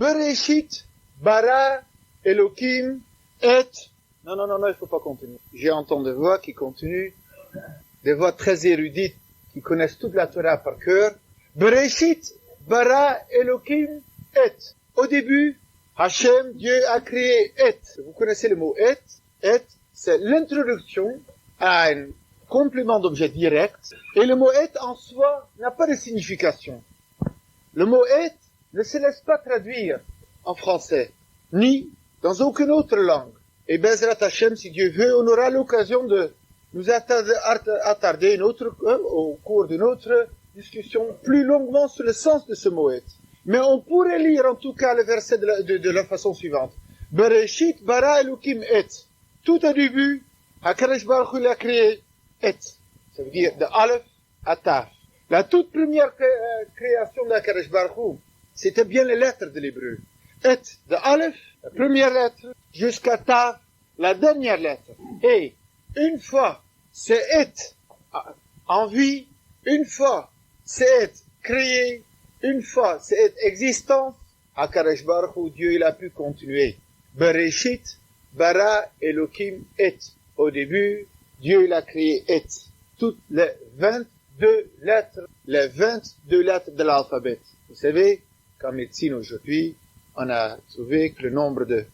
Bereshit, bara, Elohim, et... Non, il faut pas continuer. J'ai entendu des voix qui continuent, des voix très érudites, qui connaissent toute la Torah par cœur. Bereshit, bara, Elohim, et. Au début, Hachem, Dieu a créé et. Vous connaissez le mot et. Et, c'est l'introduction à un complément d'objet direct. Et le mot et en soi n'a pas de signification. Le mot et ne se laisse pas traduire en français, ni dans aucune autre langue. Et Bezrat Hachem, si Dieu veut, on aura l'occasion de nous attarder au cours d'une autre discussion plus longuement sur le sens de ce mot et. Mais on pourrait lire en tout cas le verset de la façon suivante. Bereshit bara Elohim et. Tout au début, HaKadosh Baruch Hu l'a créé et. Ça veut dire de Aleph à Tav. La toute première création de HaKadosh Baruch Hu, c'était bien les lettres de l'hébreu. Et, de Aleph, la première lettre, jusqu'à Tav, la dernière lettre. Et, une fois, c'est et en vie, une fois, c'est et créé, une fois, c'est existence, HaKadosh Baruch Hu, Dieu, il a pu continuer. Bereshit, bara, Elohim, et. Au début, Dieu, il a créé et. Toutes les 22 lettres de l'alphabet. Vous savez, qu'en médecine aujourd'hui, on a trouvé que le nombre de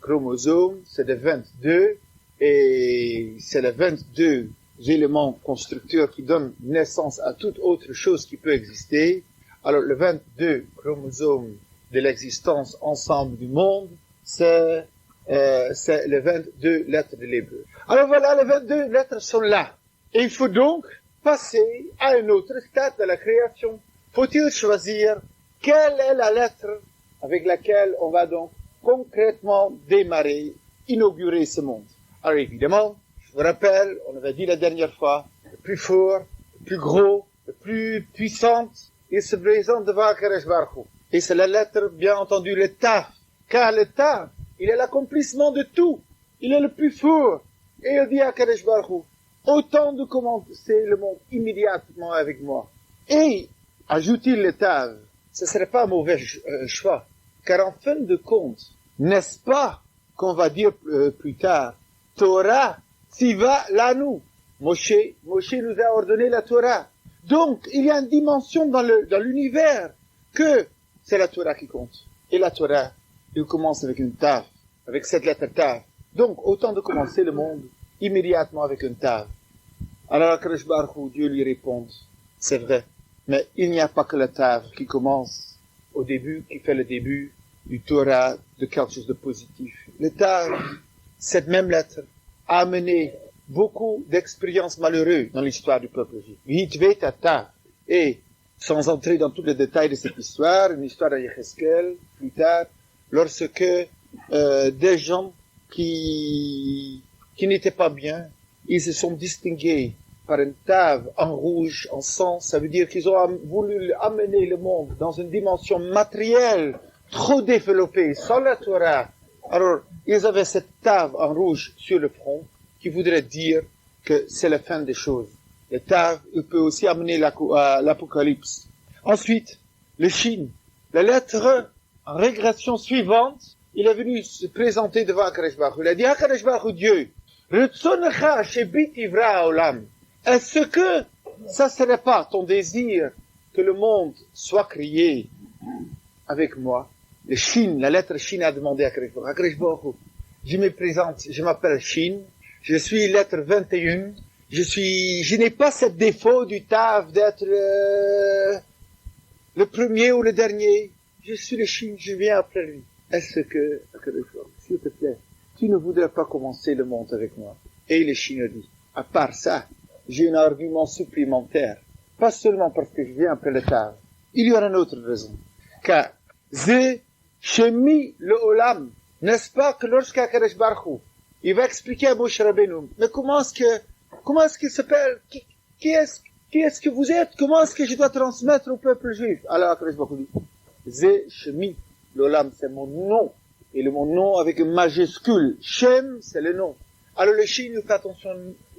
chromosomes, c'est de 22, et c'est les 22 éléments constructeurs qui donnent naissance à toute autre chose qui peut exister. Alors, le 22 chromosomes de l'existence ensemble du monde, c'est les 22 lettres de l'hébreu. Alors voilà, les 22 lettres sont là. Et il faut donc passer à un autre stade de la création. Faut-il choisir quelle est la lettre avec laquelle on va donc concrètement démarrer, inaugurer ce monde? Alors évidemment, je vous rappelle, on avait dit la dernière fois, le plus fort, le plus gros, le plus puissant, il se présente devant HaKadosh Baruch Hu. Et c'est la lettre, bien entendu, le Tav. Car le Tav, il est l'accomplissement de tout. Il est le plus fort. Et il dit à HaKadosh Baruch Hu, autant de commencer le monde immédiatement avec moi. Et, ajoute-t-il le Tav, ce serait pas un mauvais choix. Car en fin de compte, n'est-ce pas qu'on va dire plus tard, Torah, Tziva, Lanu. Moshe nous a ordonné la Torah. Donc, il y a une dimension dans l'univers que c'est la Torah qui compte. Et la Torah, il commence avec une Tav, avec cette lettre Tav. Donc, autant de commencer le monde immédiatement avec une Tav. Alors, HaKadosh Baruch Hu, Dieu lui répond, c'est vrai, mais il n'y a pas que la Tav qui commence au début, qui fait le début du Torah de quelque chose de positif. Le Tav, cette même lettre, a amené beaucoup d'expériences malheureuses dans l'histoire du peuple juif. Hitvet Tav. Et, sans entrer dans tous les détails de cette histoire, une histoire de Yecheskel, plus tard, lorsque des gens qui n'étaient pas bien, ils se sont distingués par une Tav en rouge, en sang. Ça veut dire qu'ils ont voulu amener le monde dans une dimension matérielle trop développée, sans la Torah. Alors, ils avaient cette Tav en rouge sur le front, qui voudrait dire que c'est la fin des choses. Le Tav, il peut aussi amener l'Apocalypse. Ensuite, le Shin. La lettre, en régression suivante, il est venu se présenter devant HaKadosh Baruch Hu. Il a dit, HaKadosh Baruch Hu, Dieu, Retzonecha shebit ivra haolam. Est-ce que ça serait pas ton désir que le monde soit créé avec moi? Le Shin, la lettre Shin a demandé à HaKadosh Baruch Hu. Je me présente, je m'appelle Shin, je suis lettre 21, je n'ai pas ce défaut du Tav d'être le premier ou le dernier. Je suis le Shin, je viens après lui. Est-ce que, s'il te plaît, tu ne voudrais pas commencer le monde avec moi? Et le Shin a dit, à part ça, j'ai un argument supplémentaire. Pas seulement parce que je viens après le Tav. Il y aura une autre raison. Car, Ze Shemi le Olam, n'est-ce pas que lorsqu'HaKadosh Baruch Hu, il va expliquer à Moshe Rabbeinu, mais comment est-ce qu'il s'appelle, qui est-ce que vous êtes, comment est-ce que je dois transmettre au peuple juif? Alors HaKadosh Baruch Hu dit, Ze Shemi l'Olam, c'est mon nom, et mon nom avec une majuscule, Shem, c'est le nom. Alors le Shin, il fait attention,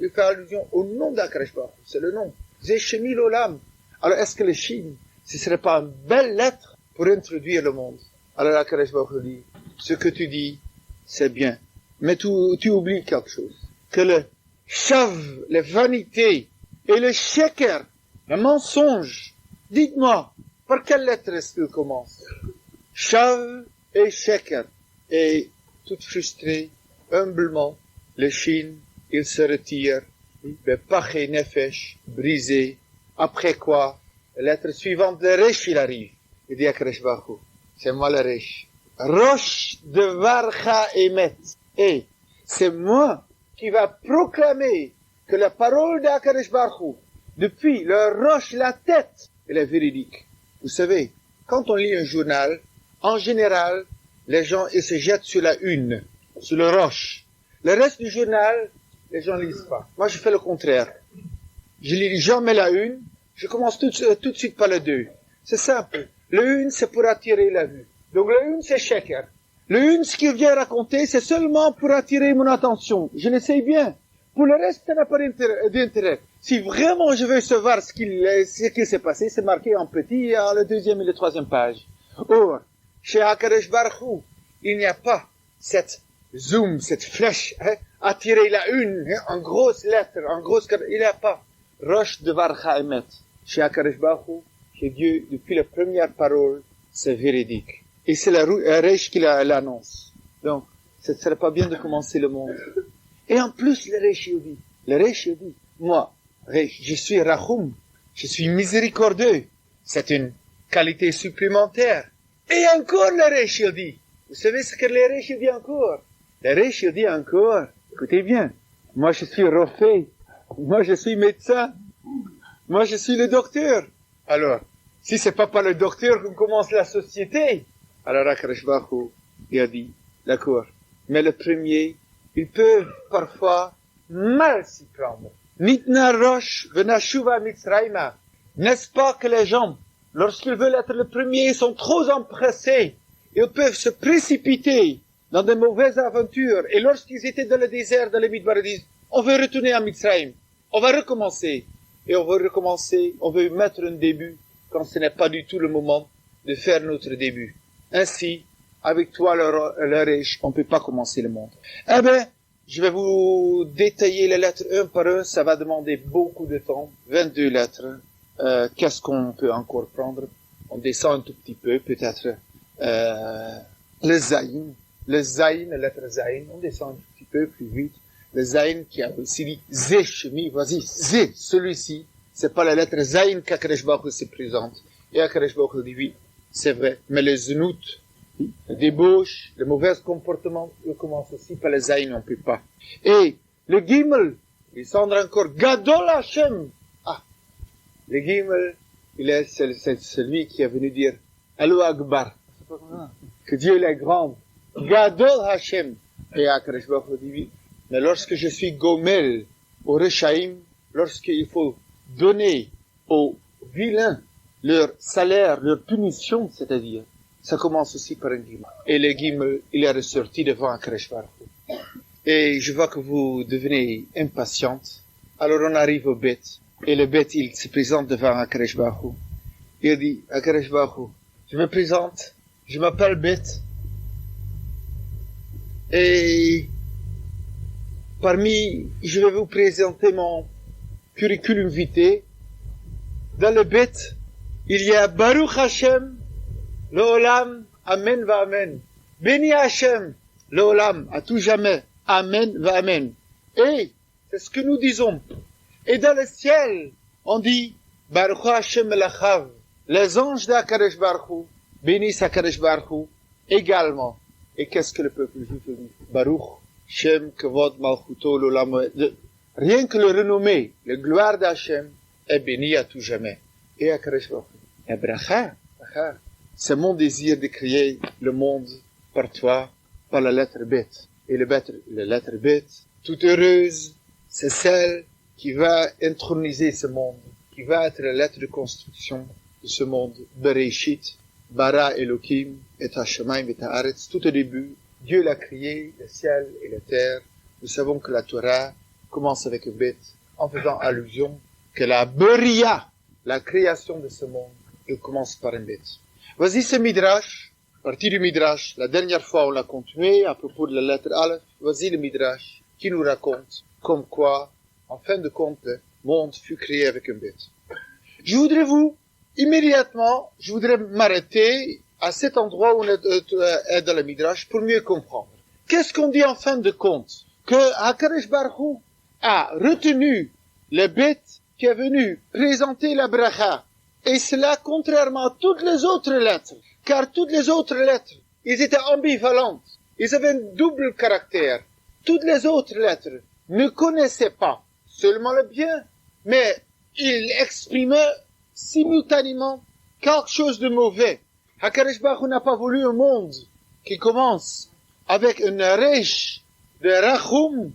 il fait allusion au nom d'HaKadosh Baruch Hu, c'est le nom. Ze Shemi l'Olam. Alors est-ce que le Shin, ce serait pas une belle lettre pour introduire le monde. Alors Akadosh Baruch Hu dit, ce que tu dis, c'est bien. Mais tu oublies quelque chose. Que le chav, la vanité et le sheker, le mensonge, dites-moi, par quelle lettre est-ce qu'il commence? Chav et sheker. Et tout frustré, humblement, le shin, il se retire, le pach et nefesh, brisé. Après quoi, la lettre suivante, le resh, il arrive. Il dit à Akadosh Baruch Hu, c'est moi le resh. Rosh de Varcha Emet. Et c'est moi qui va proclamer que la parole d'Akadosh Baruch Hu, depuis le roche, la tête, elle est véridique. Vous savez, quand on lit un journal, en général, les gens ils se jettent sur la une, sur le roche. Le reste du journal, les gens ne lisent pas. Moi, je fais le contraire. Je lis jamais la une, je commence tout de suite par le deux. C'est simple. Le une, c'est pour attirer la vue. Donc le une, c'est sheker. Le une, ce qu'il vient raconter, c'est seulement pour attirer mon attention. Je l'essaye bien. Pour le reste, ça n'a pas d'intérêt. Si vraiment je veux savoir ce qui s'est passé, c'est marqué en petit à la deuxième et la troisième page. Or, chez Akadosh Baruch Hu, il n'y a pas cette zoom, cette flèche, attirer la une, en grosse lettre, il n'y a pas. Roche de Varcha Emet. Chez Akadosh Baruch Hu, chez Dieu, depuis la première parole, c'est véridique. Et c'est la Resh qui l'annonce. Donc, ce ne serait pas bien de commencer le monde. Et en plus, le Resh dit, moi, je suis Rachum, je suis miséricordieux. C'est une qualité supplémentaire. Et encore le Resh dit. Vous savez ce que le Resh dit encore? Le Resh dit encore, écoutez bien, moi je suis Rophé, moi je suis médecin, moi je suis le docteur. Alors, si c'est pas par le docteur qu'on commence la société, alors Akadosh Baruch Hu, il a dit, d'accord, mais le premier, ils peuvent parfois mal s'y prendre. Nitna rosh venashuva mitzrayma. N'est-ce pas que les gens, lorsqu'ils veulent être le premier, sont trop empressés, ils peuvent se précipiter dans de mauvaises aventures, et lorsqu'ils étaient dans le désert, dans les Midbar, ils disent, on veut retourner à Mitzrayim, on va recommencer, et on veut mettre un début, quand ce n'est pas du tout le moment de faire notre début. Ainsi, avec toi, le riche, on ne peut pas commencer le monde. Eh bien, je vais vous détailler les lettres un par un, ça va demander beaucoup de temps, 22 lettres. Qu'est-ce qu'on peut encore prendre? On descend un tout petit peu, peut-être le Zayin, la lettre Zayin, on descend un tout petit peu plus vite. Le Zayin qui a aussi dit Zé, Shemi, vas-y, Zé, celui-ci, c'est pas la lettre Zayin qu'Akadosh Baruch Hu se présente. Et Akadosh Baruch Hu dit oui, c'est vrai, mais les znout, la débauche, le mauvais comportement, il commence aussi par le Zayin, on peut pas. Et le Gimel, il descend encore Gadol Hashem. Ah, le Gimel, c'est celui qui est venu dire Allahu Akbar, que Dieu est grand. Gadol Hashem. Et Akadosh Baruch Hu dit oui. Mais lorsque je suis Gomel, au Rechaim, lorsqu'il faut donner aux vilains leur salaire, leur punition, c'est-à-dire, ça commence aussi par un Gimel. Et le Gimel, il est ressorti devant Akadosh Baruch Hu. Et je vois que vous devenez impatiente. Alors on arrive au Bet. Et le Bet, il se présente devant Akadosh Baruch Hu. Il dit, Akadosh Baruch Hu, je me présente, je m'appelle Bet. Et je vais vous présenter mon curriculum vitae. Dans le Bet, il y a Baruch Hashem, l'Olam, Amen va Amen. Béni Hashem, l'Olam, à tout jamais, Amen va Amen. Et, c'est ce que nous disons. Et dans le ciel, on dit, Baruch Hashem Elachav, les anges d'Akadosh Baruch Hu, bénissent Akadosh Baruch Hu, également. Et qu'est-ce que le peuple juif dit? Baruch Shem Kavod Malchuto l'Olam. Rien que le renommé, la gloire d'Hachem est béni à tout jamais. Et Akadosh Baruch Hu, et bracha, c'est mon désir de créer le monde par toi, par la lettre Bet. Et la lettre Bet, toute heureuse, c'est celle qui va introniser ce monde, qui va être la lettre de construction de ce monde. Bereshit, Bara Elohim, et Hashemayim, et Haaretz, tout au début, Dieu l'a créé, le ciel et la terre. Nous savons que la Torah commence avec un Bet, en faisant allusion que la Beria, la création de ce monde, il commence par un Bet. Voici ce Midrash, partie du Midrash. La dernière fois, on l'a continué à propos de la lettre Aleph. Voici le Midrash qui nous raconte comme quoi, en fin de compte, le monde fut créé avec une bête. Je voudrais m'arrêter à cet endroit où on est dans le Midrash pour mieux comprendre. Qu'est-ce qu'on dit en fin de compte? Que HaKadosh Baruch Hu a retenu le bête qui est venu présenter la bracha. Et cela contrairement à toutes les autres lettres. Car toutes les autres lettres, ils étaient ambivalentes. Ils avaient un double caractère. Toutes les autres lettres ne connaissaient pas seulement le bien, mais ils exprimaient simultanément quelque chose de mauvais. HaKadosh Baruch Hu n'a pas voulu un monde qui commence avec une reish de rachum,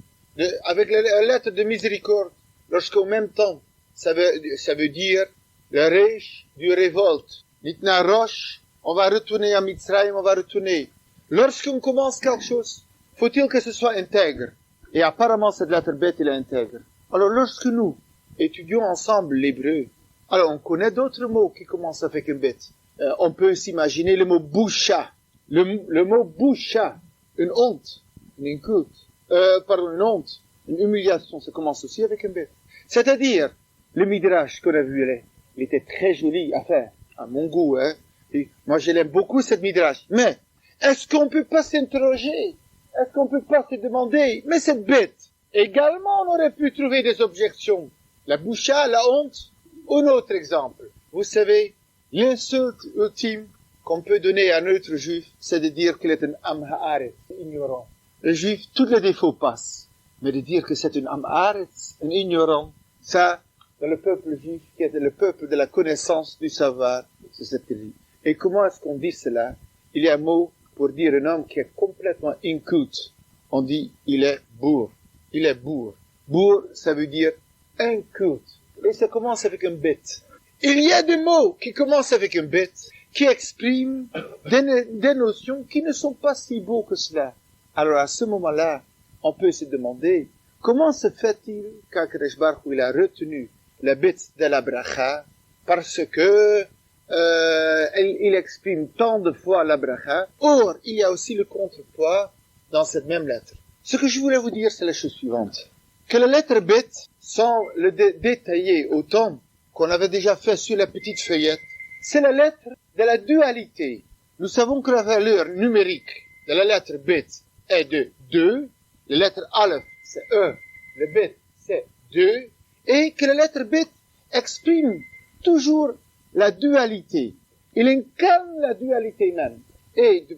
avec la lettre de miséricorde, lorsqu'en même temps, ça veut dire le reish du révolte. Nitna roche, on va retourner à Mitzrayim, on va retourner. Lorsqu'on commence quelque chose, faut-il que ce soit intègre. Et apparemment, cette lettre bête, elle est intègre. Alors, lorsque nous étudions ensemble l'hébreu, alors on connaît d'autres mots qui commencent avec une bête. On peut s'imaginer le mot boucha. Le mot boucha, une honte, une honte, une humiliation, ça commence aussi avec une bête. C'est-à-dire, le Midrash qu'on a vu, il était très joli à faire, à mon goût, hein. Et moi, je l'aime beaucoup, cette Midrash. Mais, est-ce qu'on peut pas s'interroger? Est-ce qu'on peut pas se demander, mais cette bête, également, on aurait pu trouver des objections. La boucha, la honte. Un autre exemple. Vous savez, l'insulte ultime qu'on peut donner à un autre juif, c'est de dire qu'il est un am haaretz, ignorant. Le juif, tous les défauts passent. Mais de dire que c'est un am haaretz, un ignorant, ça, dans le peuple juif, qui est le peuple de la connaissance du savoir, c'est cette vie. Et comment est-ce qu'on dit cela? Il y a un mot pour dire un homme qui est complètement inculte. On dit, il est bourre. Il est bourre. Bourre, ça veut dire inculte. Et ça commence avec une bête. Il y a des mots qui commencent avec une bête, qui expriment des notions qui ne sont pas si beaux que cela. Alors à ce moment-là, on peut se demander, comment se fait-il qu'HaKadosh Baruch Hu il a retenu la bête de la bracha, parce que il exprime tant de fois la bracha. Or, il y a aussi le contrepoids dans cette même lettre. Ce que je voulais vous dire, c'est la chose suivante. Que la lettre bête, sans le détailler autant qu'on avait déjà fait sur la petite feuillette, c'est la lettre de la dualité. Nous savons que la valeur numérique de la lettre bête est de 2, la lettre aleph c'est 1, le bête c'est 2, et que la lettre bête exprime toujours la dualité. Il incarne la dualité même. Et de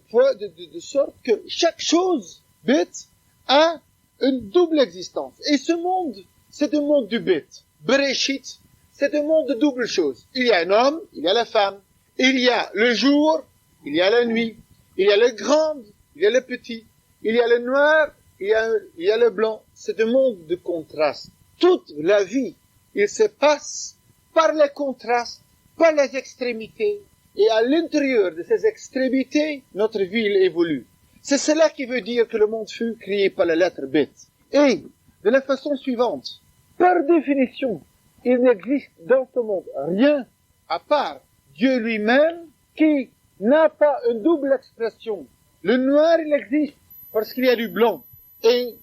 sorte que chaque chose bête a une double existence. Et ce monde, c'est un monde du bête. Bereshit, c'est un monde de double choses. Il y a un homme, il y a la femme. Il y a le jour, il y a la nuit. Il y a le grand, il y a le petit. Il y a le noir, il y a le blanc. C'est un monde de contraste. Toute la vie, il se passe par les contrastes, par les extrémités. Et à l'intérieur de ces extrémités, notre vie évolue. C'est cela qui veut dire que le monde fut créé par la lettre bête. Et, de la façon suivante, par définition, il n'existe dans ce monde rien à part Dieu lui-même qui n'a pas une double expression. Le noir, il existe parce qu'il y a du blanc. Et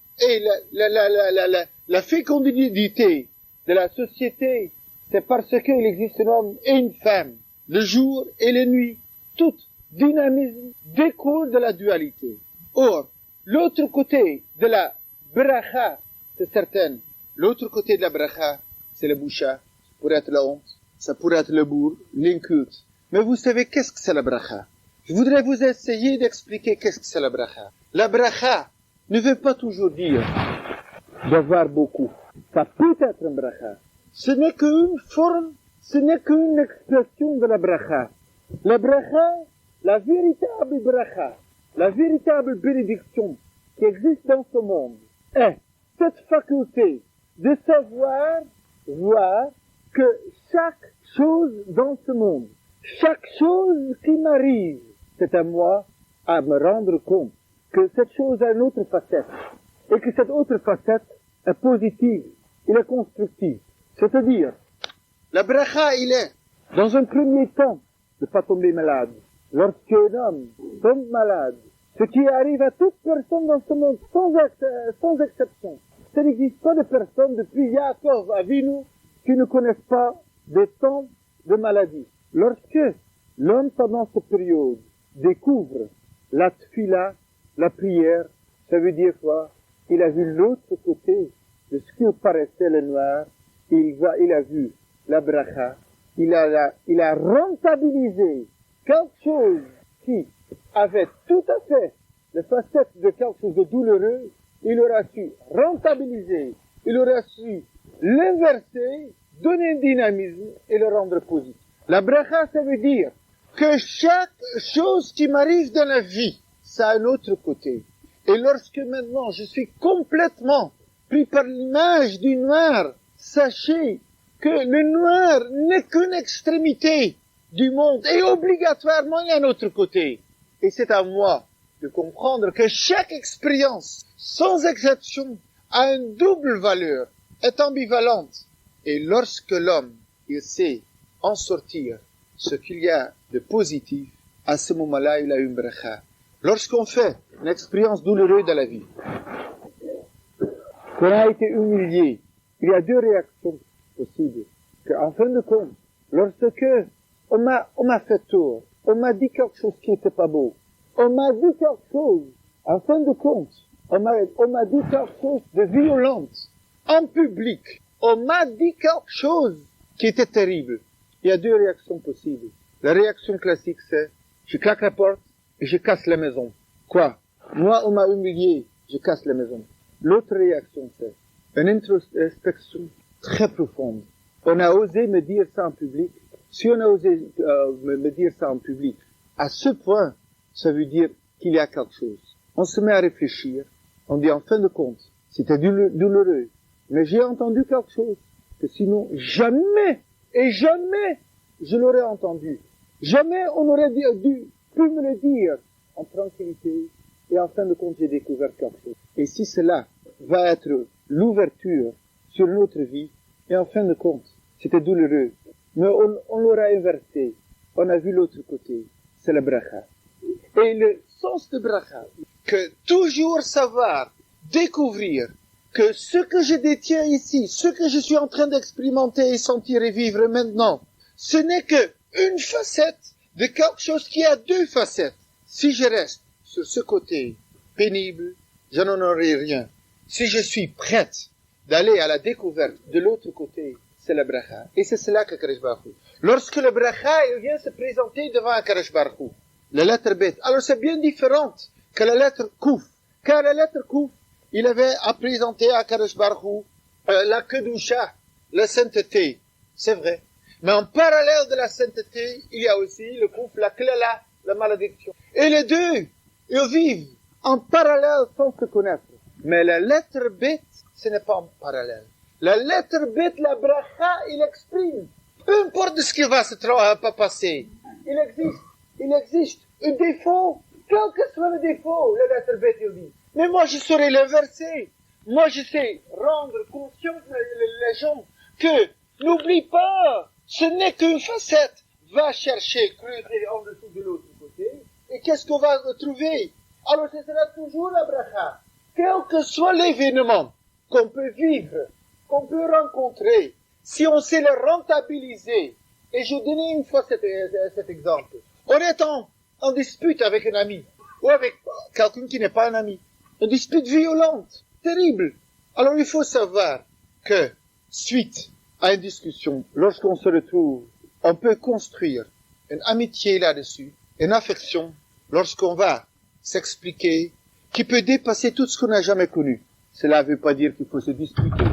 la fécondité de la société, c'est parce qu'il existe un homme et une femme. Le jour et la nuit, tout dynamisme découle de la dualité. Or, l'autre côté de la bracha, c'est certain. L'autre côté de la bracha, c'est le boucha. Ça pourrait être la honte. Ça pourrait être le bourg, l'inculte. Mais vous savez qu'est-ce que c'est la bracha? Je voudrais vous essayer d'expliquer qu'est-ce que c'est la bracha. La bracha ne veut pas toujours dire d'avoir beaucoup. Ça peut être une bracha. Ce n'est qu'une forme, ce n'est qu'une expression de la bracha. La bracha, la véritable bracha, la véritable bénédiction qui existe dans ce monde est cette faculté de savoir voir que chaque chose dans ce monde, chaque chose qui m'arrive, c'est à moi à me rendre compte que cette chose a une autre facette et que cette autre facette est positive, elle est constructive. C'est-à-dire, la bracha, il est, dans un premier temps, de ne pas tomber malade. lorsqu'un homme tombe malade, ce qui arrive à toute personne dans ce monde, sans exception. Ça n'existe pas de personne depuis Yaakov Avinu qui ne connaissent pas des temps de maladie. Lorsque l'homme, pendant cette période, découvre la tfila, la prière, ça veut dire quoi? Il a vu l'autre côté de ce qui paraissait le noir, il a vu la bracha, il a rentabilisé quelque chose qui avait tout à fait les facettes de quelque chose de douloureux, il aura su rentabiliser, il aura su l'inverser, donner un dynamisme et le rendre positif. La bracha, ça veut dire que chaque chose qui m'arrive dans la vie, ça a un autre côté. Et lorsque maintenant je suis complètement pris par l'image du noir, sachez que le noir n'est qu'une extrémité du monde et obligatoirement il y a un autre côté. Et c'est à moi de comprendre que chaque expérience, sans exception, a une double valeur, est ambivalente. Et lorsque l'homme, il sait en sortir ce qu'il y a de positif, à ce moment-là, il a une bracha. Lorsqu'on fait une expérience douloureuse dans la vie, qu'on a été humilié, il y a deux réactions possibles. En fin de compte, lorsque on m'a fait tort, on m'a dit quelque chose qui n'était pas beau, on m'a dit quelque chose, en fin de compte, on m'a dit quelque chose de violent, en public, on m'a dit quelque chose qui était terrible. Il y a deux réactions possibles. La réaction classique, c'est, je claque la porte et je casse la maison. Quoi? Moi, on m'a humilié, je casse la maison. L'autre réaction, c'est une introspection très profonde. On a osé me dire ça en public. Si on a osé me dire ça en public, à ce point, ça veut dire qu'il y a quelque chose. On se met à réfléchir. On dit en fin de compte, c'était douloureux. Mais j'ai entendu quelque chose que sinon, jamais je l'aurais entendu. Jamais on aurait pu me le dire en tranquillité. Et en fin de compte, j'ai découvert quelque chose. Et si cela va être l'ouverture sur notre vie, et en fin de compte, c'était douloureux, mais on l'aura inversé. On a vu l'autre côté. C'est la bracha. Et le sens de bracha, que toujours savoir, découvrir que ce que je détiens ici, ce que je suis en train d'expérimenter et sentir et vivre maintenant, ce n'est que une facette de quelque chose qui a deux facettes. Si je reste sur ce côté pénible, je n'en aurai rien. Si je suis prête d'aller à la découverte de l'autre côté, c'est la bracha. Et c'est cela que Kadosh Baruch Hu. Lorsque le bracha, il vient se présenter devant Kadosh Baruch Hu, la lettre bet, alors c'est bien différente que la lettre Kouf. Car la lettre Kouf, il avait à présenter à Kadosh Baruch Hu la Kedusha, la sainteté. C'est vrai. Mais en parallèle de la sainteté, il y a aussi le Kouf, la Klala, la malédiction. Et les deux, ils vivent en parallèle sans se connaître. Mais la lettre bet, ce n'est pas en parallèle. La lettre bet, la bracha, il exprime. Peu importe ce qui va se passer. Il existe un défaut. Quel que soit le défaut, la lettre bet, il dit. Mais moi, je saurais l'inverser. Moi, je sais rendre conscience les gens que, n'oublie pas, ce n'est qu'une facette. Va chercher, creuser en dessous de l'autre côté. Et qu'est-ce qu'on va retrouver? Alors, ce sera toujours la bracha. Quel que soit l'événement qu'on peut vivre, qu'on peut rencontrer, si on sait le rentabiliser, et je donnais une fois cet exemple, on est en dispute avec un ami, ou avec quelqu'un qui n'est pas un ami, une dispute violente, terrible. Alors il faut savoir que, suite à une discussion, lorsqu'on se retrouve, on peut construire une amitié là-dessus, une affection, lorsqu'on va s'expliquer, qui peut dépasser tout ce qu'on n'a jamais connu. Cela ne veut pas dire qu'il faut se disputer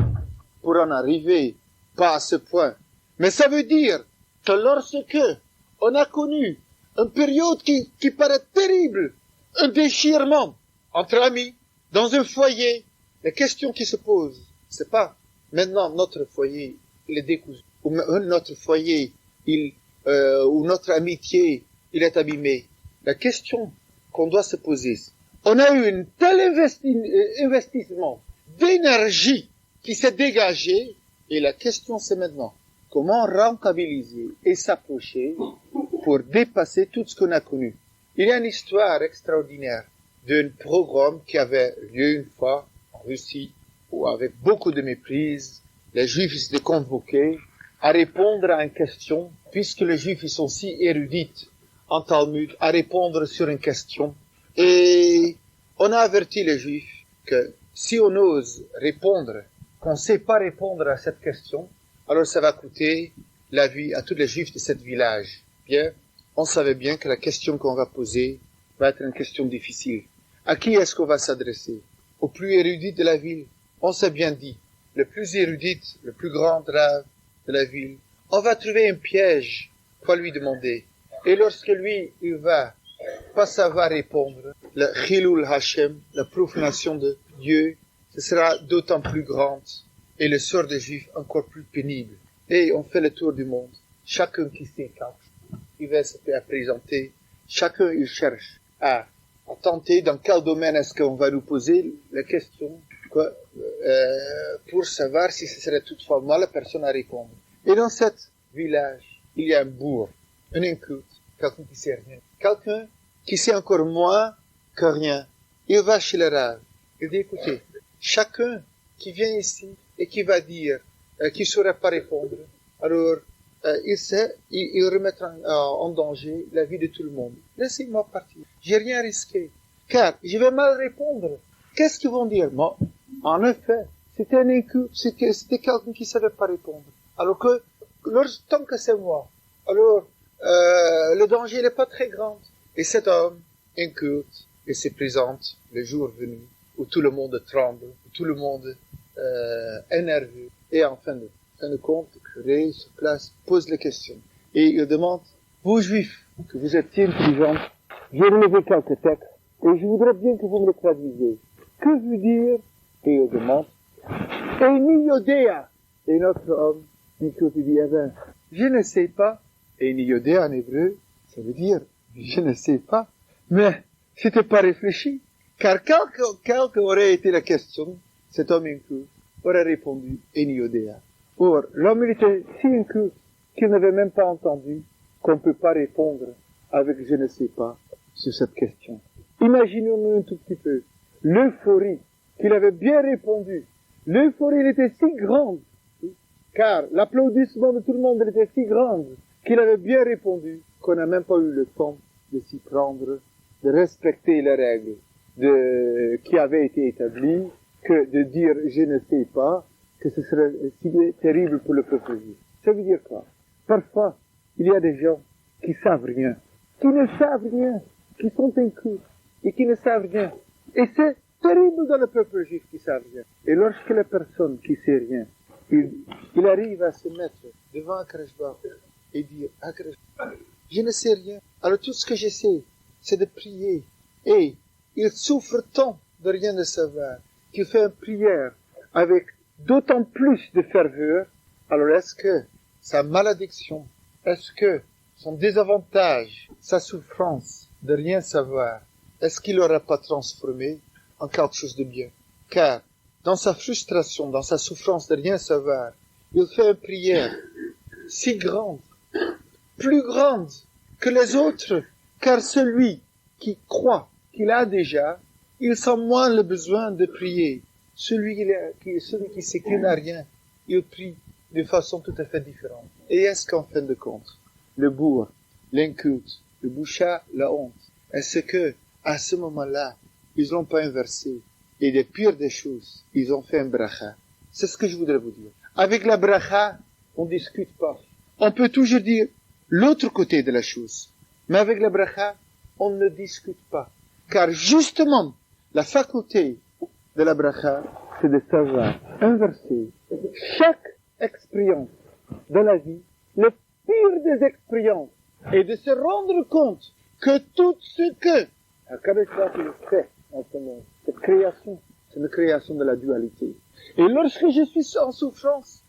pour en arriver, pas à ce point. Mais ça veut dire que lorsque on a connu une période qui paraît terrible, un déchirement entre amis, dans un foyer, la question qui se pose, c'est pas maintenant notre foyer, il est décousu, ou notre foyer, ou notre amitié, il est abîmé. La question qu'on doit se poser, on a eu un tel investissement d'énergie qui s'est dégagé, et la question c'est maintenant, comment rentabiliser et s'approcher pour dépasser tout ce qu'on a connu. Il y a une histoire extraordinaire d'un pogrom qui avait lieu une fois en Russie, où avec beaucoup de méprise, les Juifs étaient convoqués à répondre à une question, puisque les Juifs ils sont si érudits en Talmud, à répondre sur une question. Et on a averti les Juifs que si on ose répondre, qu'on ne sait pas répondre à cette question, alors ça va coûter la vie à tous les Juifs de ce village. Bien, on savait bien que la question qu'on va poser va être une question difficile. À qui est-ce qu'on va s'adresser? Au plus érudit de la ville. On s'est bien dit, le plus érudit, le plus grand rave de la ville. On va trouver un piège pour lui demander. Et lorsque lui, il va pas savoir répondre, le Chilul Hashem, la profanation de Dieu, ce sera d'autant plus grande. Et le sort des Juifs encore plus pénible. Et on fait le tour du monde. Chacun qui sait quelque chose, il va se faire présenter. Chacun, il cherche à tenter dans quel domaine est-ce qu'on va nous poser la question pour savoir si ce serait toutefois moi la personne à répondre. Et dans cet village, il y a un bourg, un inculte, quelqu'un qui sait rien. Quelqu'un qui sait encore moins que rien. Il va chez le rave. Il dit, écoutez, chacun qui vient ici et qui va dire qu'il ne saurait pas répondre, alors il remettra en danger la vie de tout le monde. Laissez-moi partir. J'ai rien risqué. Car je vais mal répondre. Qu'est-ce qu'ils vont dire? Moi, en effet, c'était un inculte, c'était quelqu'un qui ne savait pas répondre. Alors que, tant que c'est moi, alors le danger n'est pas très grand. Et cet homme, inculte, il se présente le jour venu, où tout le monde tremble, où tout le monde est nerveux. Et en fin de compte, le curé se place, pose les questions. Et il demande, vous juifs, que vous êtes si intelligents, j'ai relevé quelques textes, et je voudrais bien que vous me le traduisiez. Que veut dire, et il demande, Eini Yodea. Et notre homme, Nico, dit, eh ben, je ne sais pas. Eini Yodea en hébreu, ça veut dire, je ne sais pas. Mais, c'était pas réfléchi. Car quelle aurait été la question, cet homme inculte aurait répondu, Eini Yodea. Or, l'homme, il était si inculte qu'il n'avait même pas entendu qu'on ne peut pas répondre avec je ne sais pas sur cette question. Imaginons-nous un tout petit peu l'euphorie qu'il avait bien répondu. L'euphorie, elle était si grande, car l'applaudissement de tout le monde était si grand qu'il avait bien répondu qu'on n'a même pas eu le temps de s'y prendre, de respecter les règles qui avaient été établies, que de dire je ne sais pas, que ce serait si terrible pour le peuple juif. Ça veut dire quoi? Parfois, il y a des gens qui savent rien, qui ne savent rien, qui sont incultes et qui ne savent rien. Et c'est terrible dans le peuple juif qui ne savent rien. Et lorsque la personne qui ne sait rien, il arrive à se mettre devant Akreshbar et dire, Akreshbar, je ne sais rien. Alors tout ce que je sais, c'est de prier. Et il souffre tant de rien de savoir qu'il fait une prière avec d'autant plus de ferveur. Alors est-ce que sa malédiction, est-ce que son désavantage, sa souffrance de rien savoir, est-ce qu'il n'aura pas transformé en quelque chose de bien? Car dans sa frustration, dans sa souffrance de rien savoir, il fait une prière si grande, plus grande que les autres, car celui qui croit qu'il a déjà, il sent moins le besoin de prier. Celui qui sait qu'il n'a rien, il prie de façon tout à fait différente. Et est-ce qu'en fin de compte, le bourg, l'inculte, le boucha, la honte, est-ce que, à ce moment-là, ils n'ont pas inversé, et des pires des choses, ils ont fait un bracha? C'est ce que je voudrais vous dire. Avec la bracha, on ne discute pas. On peut toujours dire l'autre côté de la chose. Mais avec la bracha, on ne discute pas. Car justement, la faculté de la bracha, c'est de savoir inverser chaque expérience de la vie, le pire des expériences, et de se rendre compte que tout ce que Akadosh fait en ce monde, cette création, c'est une création de la dualité. Et lorsque je suis en souffrance,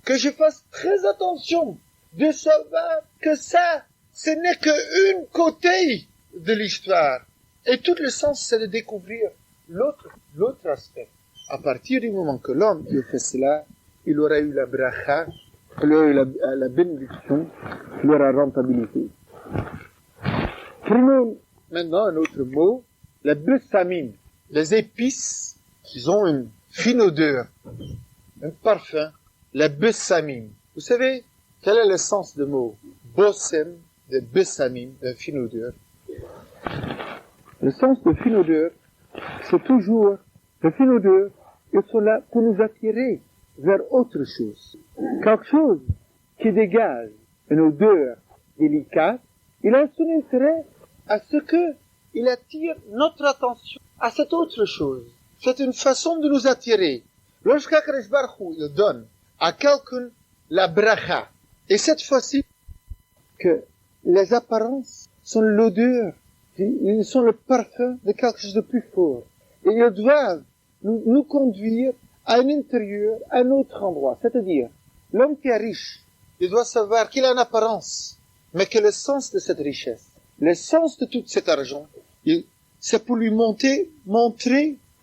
que je fasse très attention de savoir que ça, ce n'est qu'une côté de l'histoire. Et tout le sens, c'est de découvrir l'autre aspect. À partir du moment que l'homme il fait cela, il aura eu la bracha, il aura eu la bénédiction, il aura rentabilité. Prenons maintenant un autre mot, la bessamine. Les épices, ils ont une fine odeur, un parfum, la bessamine. Vous savez, quel est le sens du mot bossem, de bessamine, de fine odeur? Le sens de fine odeur, c'est toujours, le fine odeur, ils sont là pour nous attirer vers autre chose. Quelque chose qui dégage une odeur délicate, il a son intérêt à ce que il attire notre attention à cette autre chose. C'est une façon de nous attirer. Lorsqu'Akadosh Baruch Hu, il donne à quelqu'un la bracha, et cette fois-ci, que les apparences sont l'odeur, ils sont le parfum de quelque chose de plus fort. Et ils doivent nous conduire à un intérieur, à un autre endroit. C'est-à-dire, l'homme qui est riche, il doit savoir qu'il a une apparence, mais que le sens de cette richesse, le sens de tout cet argent, c'est pour lui montrer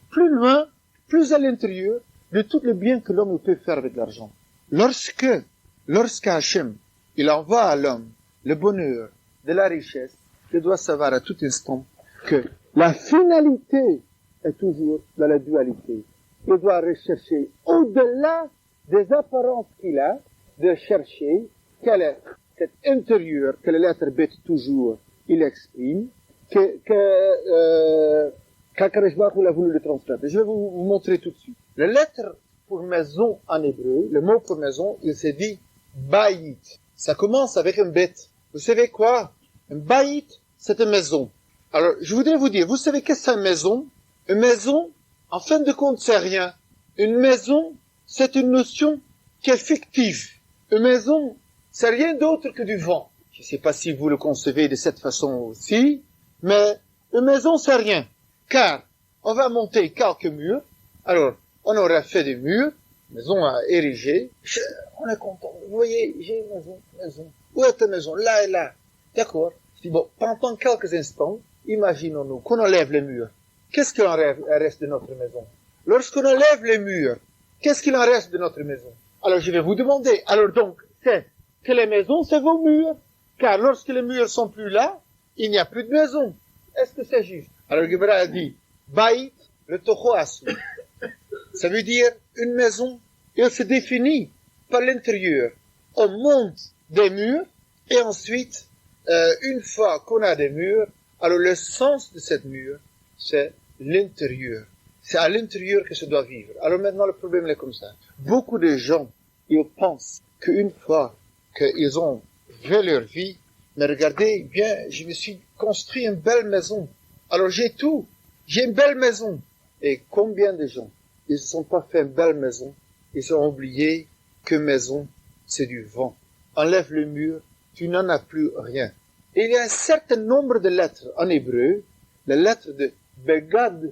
plus loin, plus à l'intérieur, de tout le bien que l'homme peut faire avec l'argent. Lorsque Hachem, il envoie à l'homme le bonheur de la richesse, il doit savoir à tout instant que la finalité est toujours dans la dualité. Il doit rechercher au-delà des apparences qu'il a, de chercher quel est cet intérieur que le lettre bête toujours il exprime, qu'Akadosh Baruch Hu a voulu le transmettre. Je vais vous montrer tout de suite. La lettre pour maison en hébreu, le mot pour maison, il se dit bayit. Ça commence avec un bête. Vous savez quoi? Un bayit, c'est une maison. Alors, je voudrais vous dire, vous savez qu'est-ce que c'est une maison? Une maison, en fin de compte, c'est rien. Une maison, c'est une notion qui est fictive. Une maison, c'est rien d'autre que du vent. Je ne sais pas si vous le concevez de cette façon aussi, mais une maison, c'est rien. Car, on va monter quelques murs. Alors, on aura fait des murs, maison à ériger. On est content. Vous voyez, j'ai une maison. Où est ta maison? Là et là. D'accord. Je dis, bon, pendant quelques instants, imaginons-nous qu'on enlève les murs. Qu'est-ce qu'il en reste de notre maison? Lorsqu'on enlève les murs, qu'est-ce qu'il en reste de notre maison? Alors, je vais vous demander. Alors donc, c'est que les maisons, c'est vos murs. Car lorsque les murs sont plus là, il n'y a plus de maison. Est-ce que c'est juste? Alors, Gebra a dit, Baït, le Toho Asu. Ça veut dire une maison. Elle se définit par l'intérieur. On monte des murs et ensuite, une fois qu'on a des murs, alors le sens de cette mur, c'est l'intérieur. C'est à l'intérieur que ça doit vivre. Alors maintenant, le problème est comme ça. Beaucoup de gens, ils pensent qu'une fois qu'ils ont fait leur vie, mais regardez bien, je me suis construit une belle maison. Alors j'ai tout. J'ai une belle maison. Et combien de gens, ils ne se sont pas fait une belle maison, ils ont oublié que maison, c'est du vent. Enlève le mur, tu n'en as plus rien. Et il y a un certain nombre de lettres en hébreu, les lettres de Begad,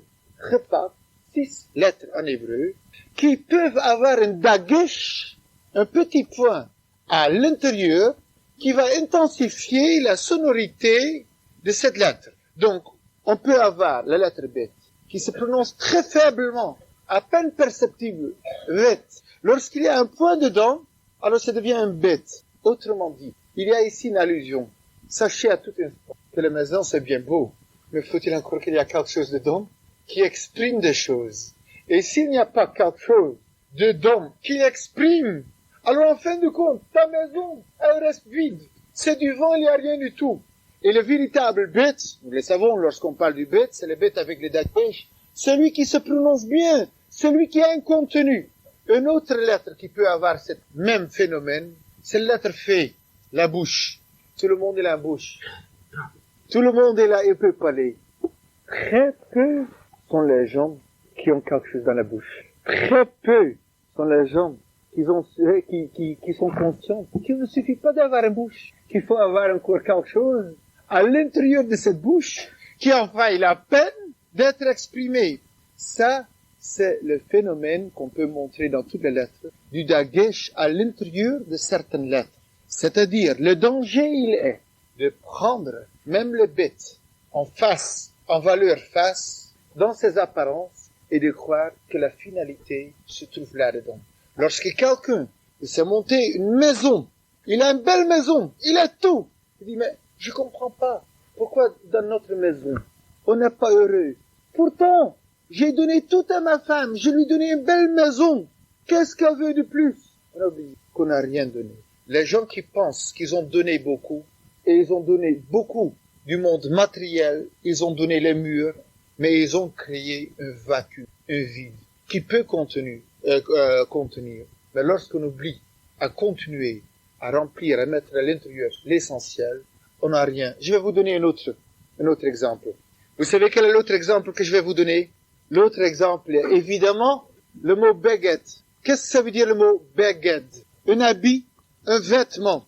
Chepat, 6 lettres en hébreu, qui peuvent avoir un dagesh, un petit point à l'intérieur, qui va intensifier la sonorité de cette lettre. Donc, on peut avoir la lettre bête, qui se prononce très faiblement, à peine perceptible, bête. Lorsqu'il y a un point dedans, alors ça devient un bête. Autrement dit, il y a ici une allusion. Sachez à tout instant que la maison c'est bien beau, mais faut-il encore qu'il y a quelque chose dedans qui exprime des choses. Et s'il n'y a pas quelque chose dedans qui exprime, alors en fin de compte, ta maison, elle reste vide. C'est du vent, il n'y a rien du tout. Et le véritable bête, nous le savons lorsqu'on parle du bête, c'est le bête avec les dagesh, celui qui se prononce bien, celui qui a un contenu. Une autre lettre qui peut avoir ce même phénomène, c'est la lettre F, la bouche. Tout le monde est la bouche. Tout le monde est là et peut parler. Très peu sont les gens qui ont quelque chose dans la bouche. Très peu sont les gens qui sont conscients qu'il ne suffit pas d'avoir une bouche, qu'il faut avoir encore quelque chose à l'intérieur de cette bouche qui en vaille la peine d'être exprimé. Ça, c'est le phénomène qu'on peut montrer dans toutes les lettres, du dagesh à l'intérieur de certaines lettres. C'est-à-dire, le danger, il est de prendre même le bête en face, en valeur face, dans ses apparences, et de croire que la finalité se trouve là-dedans. Lorsque quelqu'un s'est monté une maison, il a une belle maison, il a tout. Il dit, mais Je comprends pas. Pourquoi dans notre maison, on n'est pas heureux? Pourtant, j'ai donné tout à ma femme, je lui ai donné une belle maison. Qu'est-ce qu'elle veut de plus? On a oublié qu'on n'a rien donné. Les gens qui pensent qu'ils ont donné beaucoup, et ils ont donné beaucoup du monde matériel, ils ont donné les murs, mais ils ont créé un vacuum, un vide, qui peut contenir. Mais lorsqu'on oublie à continuer, à remplir, à mettre à l'intérieur l'essentiel, on n'a rien. Je vais vous donner un autre exemple. Vous savez quel est l'autre exemple que je vais vous donner? L'autre exemple est évidemment le mot baguette. Qu'est-ce que ça veut dire le mot baguette? Un habit, un vêtement.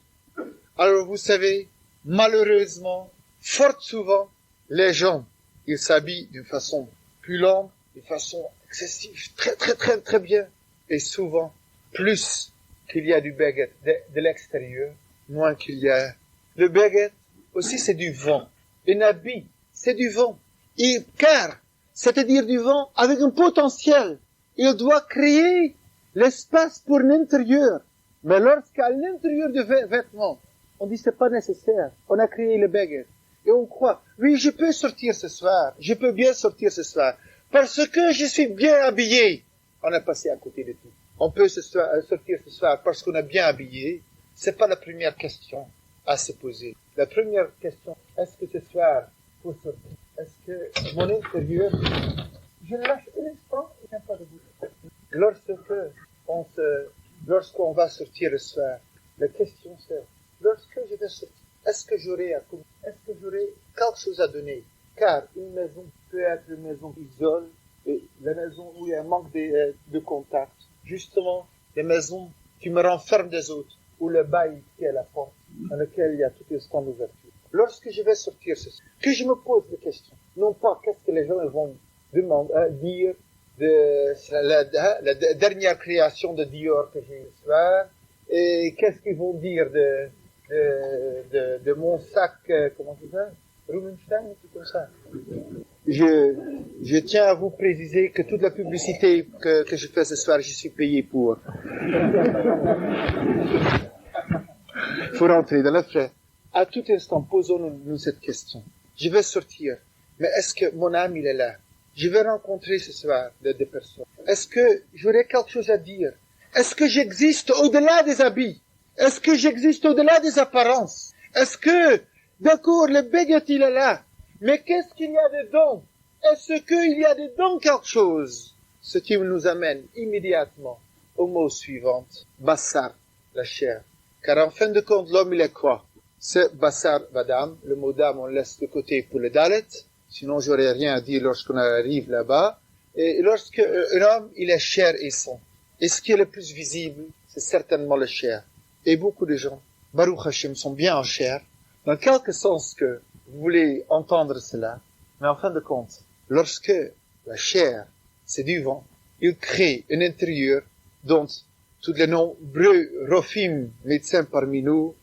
Alors vous savez, malheureusement, fort souvent, les gens, ils s'habillent d'une façon plus longue, d'une façon excessive, très bien. Et souvent, plus qu'il y a du baguette de l'extérieur, moins qu'il y a. Le baguette aussi, c'est du vent. Un habit, c'est du vent. Car, c'est-à-dire du vent avec un potentiel. Il doit créer l'espace pour l'intérieur. Mais lorsqu'à l'intérieur du vêtement, on dit c'est pas nécessaire. On a créé le baguette. Et on croit, oui, je peux sortir ce soir. Je peux bien sortir ce soir. Parce que je suis bien habillé. On a passé à côté de tout. On peut sortir ce soir parce qu'on est bien habillé. C'est pas la première question à se poser. La première question, est-ce que ce soir, pour sortir, est-ce que mon intérieur, je le lâche un instant, il n'y a pas de bout. Lorsqu'on va sortir le soir, la question c'est, lorsque je vais sortir, est-ce que j'aurai quelque chose à donner? Car une maison peut être une maison qui isole, et la maison où il y a un manque de contact. Justement, les maisons qui me renferment des autres, ou le bail qui est la porte, dans lequel il y a tout instant d'ouverture. Lorsque je vais sortir que je me pose la question, non pas qu'est-ce que les gens vont dire de la dernière création de Dior que j'ai eu ce soir, et qu'est-ce qu'ils vont dire de mon sac, comment tu dis, Rumenstein, tout comme ça. Je tiens à vous préciser que toute la publicité que je fais ce soir, je suis payé pour. Faut rentrer dans le frais. À tout instant, posons-nous cette question. Je vais sortir, mais est-ce que mon âme, il est là? Je vais rencontrer ce soir des personnes. Est-ce que j'aurai quelque chose à dire? Est-ce que j'existe au-delà des habits? Est-ce que j'existe au-delà des apparences? Est-ce que, d'accord, le baguette, il est là, mais qu'est-ce qu'il y a dedans? Est-ce qu'il y a dedans quelque chose? Ce qui nous amène immédiatement au mot suivant, Bassar, la chair. Car en fin de compte, l'homme, il est quoi? C'est Bassar Vadam. Le mot d'âme, on laisse de côté pour le Dalet. Sinon, j'aurais rien à dire lorsqu'on arrive là-bas. Et lorsque un homme, il est chair et sang. Et ce qui est le plus visible, c'est certainement la chair. Et beaucoup de gens, Baruch Hashem, sont bien en chair, dans quelque sens que vous voulez entendre cela. Mais en fin de compte, lorsque la chair, c'est du vent, il crée un intérieur dont tous les nombreux Rofim, médecins parmi nous,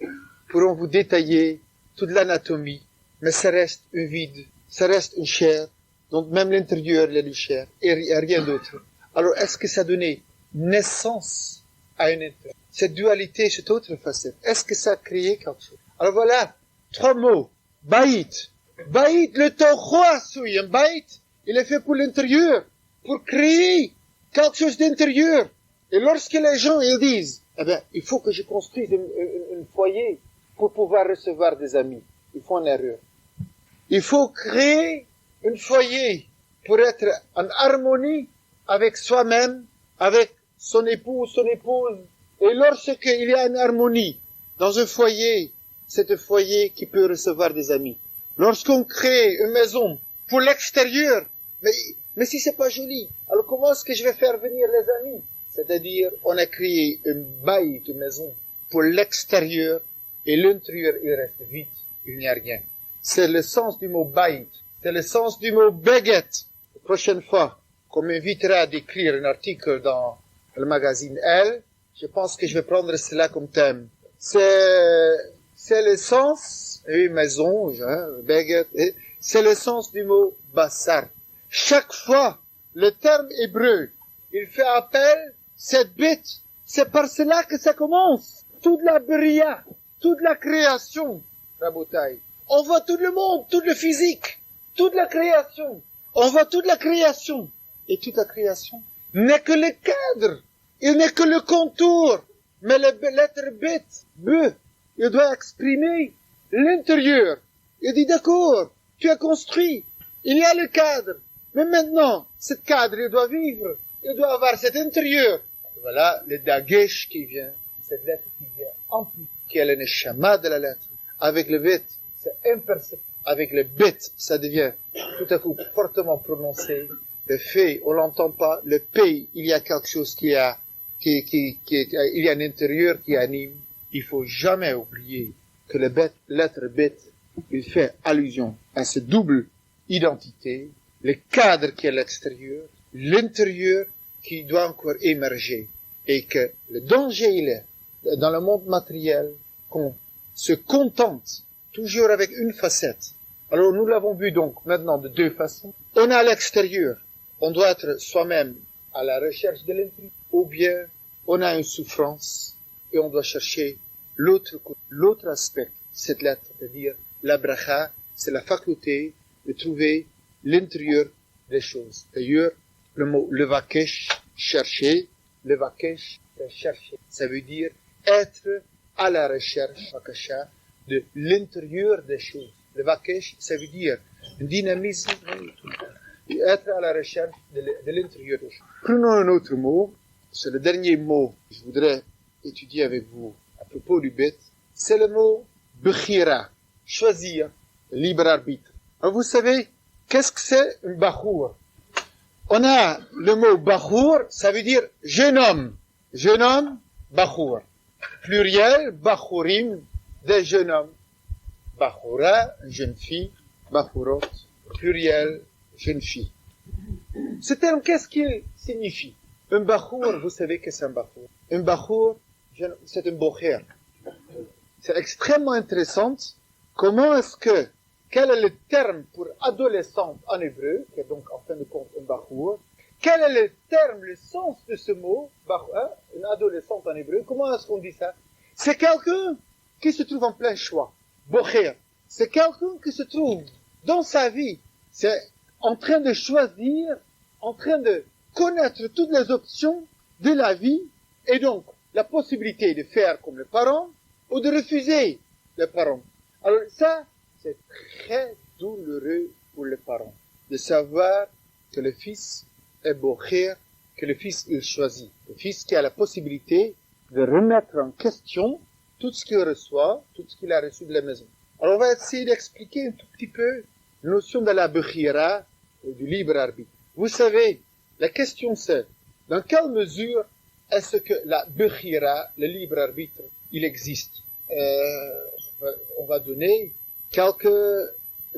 pourront vous détailler toute l'anatomie, mais ça reste un vide, ça reste une chair, donc même l'intérieur est une chair, et rien d'autre. Alors, est-ce que ça donnait naissance à une intérieur? Cette dualité, cette autre facette, est-ce que ça a créé quelque chose? Alors voilà, 3 mots. Baït. Baït, le Torah, un baït, il est fait pour l'intérieur, pour créer quelque chose d'intérieur. Et lorsque les gens, ils disent, eh ben, il faut que je construise un foyer pour pouvoir recevoir des amis. Ils font une erreur. Il faut créer un foyer pour être en harmonie avec soi-même, avec son époux, son épouse. Et lorsqu'il y a une harmonie dans un foyer, c'est un foyer qui peut recevoir des amis. Lorsqu'on crée une maison pour l'extérieur, mais si c'est pas joli, alors comment est-ce que je vais faire venir les amis? C'est-à-dire, on a créé une baille de maison pour l'extérieur et l'intérieur, il reste vide, il n'y a rien. C'est le sens du mot baït, c'est le sens du mot baguette. La prochaine fois qu'on m'invitera à décrire un article dans le magazine Elle, je pense que je vais prendre cela comme thème. C'est le sens, maison, baguette, c'est le sens du mot bassar. Chaque fois, le terme hébreu, il fait appel, cette bête, c'est par cela que ça commence. Toute la bria, toute la création, Rabotai. On voit tout le monde, toute le physique, toute la création. On voit toute la création. Et toute la création n'est que le cadre. Il n'est que le contour. Mais l'être bête, il doit exprimer l'intérieur. Il dit d'accord, tu as construit. Il y a le cadre. Mais maintenant, ce cadre, il doit vivre. Il doit avoir cet intérieur. Voilà le dagesh qui vient. Cette lettre qui vient amplifier, qui est le neshama de la lettre. Avec le bet, c'est imperceptible. Avec le bet, ça devient tout à coup fortement prononcé. Le fait, on l'entend pas. Le P, il y a quelque chose il y a un intérieur qui anime. Il faut jamais oublier que le bet, l'être bête, il fait allusion à cette double identité, le cadre qui est à l'extérieur, l'intérieur qui doit encore émerger, et que le danger il est dans le monde matériel qu'on se contente toujours avec une facette. Alors nous l'avons vu donc maintenant de deux façons. On a à l'extérieur, on doit être soi-même à la recherche de l'intérieur, ou bien on a une souffrance et on doit chercher l'autre aspect de cette lettre, c'est-à-dire la bracha, c'est la faculté de trouver l'intérieur des choses. D'ailleurs, le mot levakesh, chercher, levakesh, chercher, ça veut dire être à la recherche, vakasha, de l'intérieur des choses. Levakesh, ça veut dire un dynamisme, être à la recherche de l'intérieur des choses. Prenons un autre mot, c'est le dernier mot que je voudrais étudier avec vous à propos du bête, c'est le mot bechira, choisir, libre arbitre. Alors vous savez, qu'est-ce que c'est un bachour? On a le mot bachour, ça veut dire jeune homme, bachour. Pluriel, bachourim, des jeunes hommes. Bachoura, jeune fille, bachourot, pluriel, jeune fille. Ce terme, qu'est-ce qu'il signifie? Un bachour, vous savez que c'est un bachour. Un bachour, c'est un bocher. C'est extrêmement intéressant. Quel est le terme pour adolescente en hébreu, qui est donc en fin de compte un bachour? Quel est le terme, le sens de ce mot, une adolescente en hébreu? Comment est-ce qu'on dit ça? C'est quelqu'un qui se trouve en plein choix. Bocher. C'est quelqu'un qui se trouve dans sa vie. C'est en train de choisir, en train de connaître toutes les options de la vie, et donc la possibilité de faire comme les parents, ou de refuser les parents. Alors ça, c'est très douloureux pour les parents, de savoir que le fils est bocher, que le fils il choisit. Le fils qui a la possibilité de remettre en question tout ce qu'il reçoit, tout ce qu'il a reçu de la maison. Alors on va essayer d'expliquer un tout petit peu la notion de la bechira, du libre arbitre. Vous savez, la question c'est, dans quelle mesure est-ce que la bechira, le libre arbitre, il existe? On va donner quelques